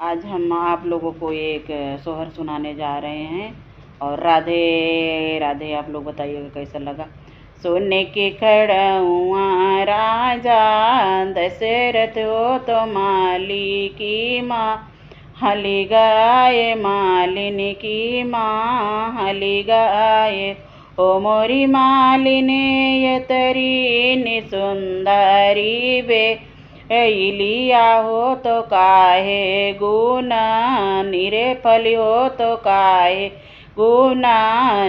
आज हम आप लोगों को एक सोहर सुनाने जा रहे हैं और राधे राधे। आप लोग बताइएगा कैसा लगा। सोने के खड़ुआ राजा दशरथ हो तो माली की माँ, हली गाय मालिन की माँ, हली गाय ओ मोरी मालिने यतरी सुंदरी बे इलिया हो तो काहे गुना निरफली हो तो काहे गुना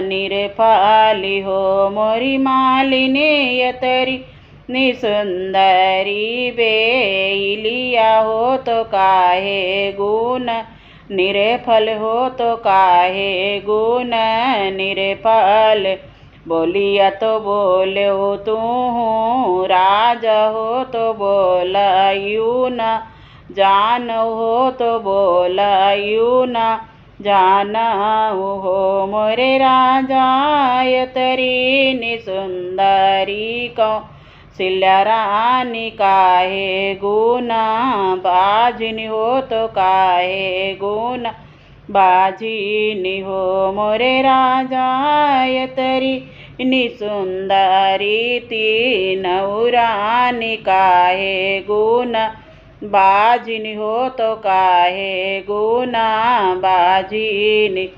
निरफली हो मोरी मालिनी यतरी निसुंदरी बे इलिया हो तो काहे गुण निरफल हो तो काहे गुण निरफल। बोलिया तो बोले हो तू राजा हो तो बोला यू न जान हो तो बोला यू न जाना हो मोरे राजा यतरी निसुंदरी को सिल्या रानी काहे गुना बाजिनी हो तो काहे गुना बाजिनी हो मोरे राजा यतरी निसुंदरी तीन उरानी काहे गुना बाजिनी हो तो काहे गुना बाजिनी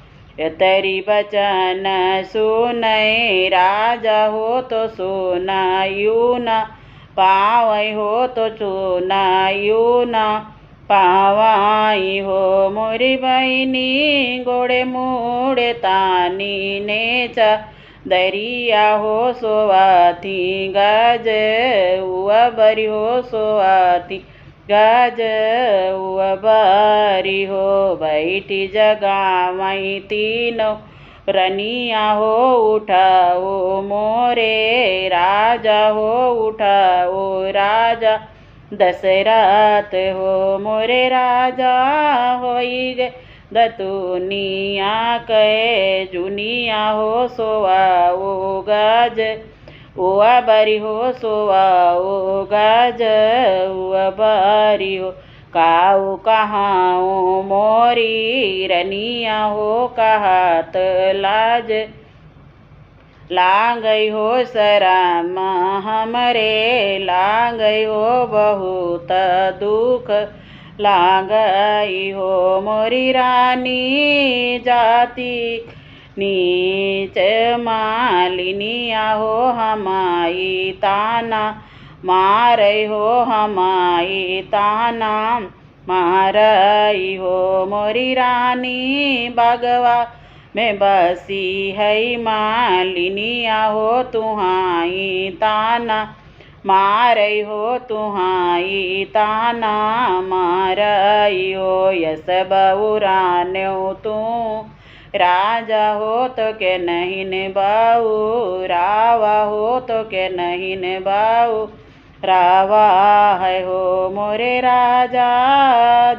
यतरी बचन सुनय राजा हो तो सुनायू न पावई हो तो सुनायू न पावाई हो मोरी बहिनी गोड़े मुड़े तानी नेचा दरिया हो सोवाती गज उआ बरी हो सोवाती गज उआ बरी हो बैठी जगावई तीनों रनिया हो उठाओ मोरे राजा हो उठाओ राजा दशरथ हो मोरे राजा होई गे दतुनिया कै जुनिया हो सोआओ गज उआ बरी हो सोआओ गज उआ बरी हो काऊ कहाऊ मोरी रनिया हो कहत लाज लागई हो शरम हमरे लागई हो बहुत दुख लागई हो मोरी रानी जाति नीच मालिनिया हो हमाई ताना मारई हो हमाई ताना मारई हो मोरी रानी बागवा में बसी है मालिनिया हो तुहाई ताना मारई हो तुहाई ताना मारई हो यस बहुरान्यो तू राजा हो तो के नहीं निभाऊ रावा हो तो के नहीं निभाऊ रावा है हो मोरे राजा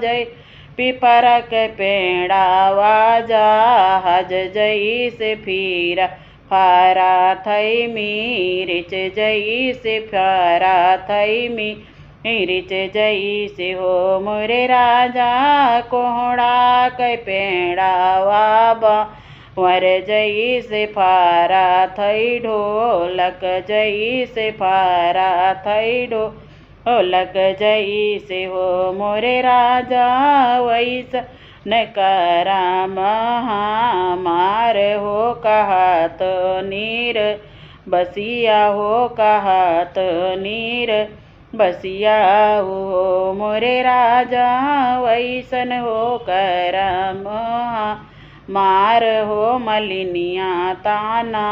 जय पिपरक पेड़ा वाजा हज जई से फिरा फारा थई मिर्च जई से फारा थई मिर्च जई से हो मोरे राजा कोहड़ा के पेड़ा वाबा वर जई से फारा थई ढोलक जई से फारा थई ढोलक जई से हो मोरे राजा वैस न करा मार हो कहत नीर बसिया हो कहत नीर बसिया हो मोरे राजा वैसन हो करम मार हो मलिनिया ताना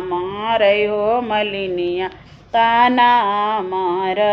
मार हो मलिनिया ताना मार।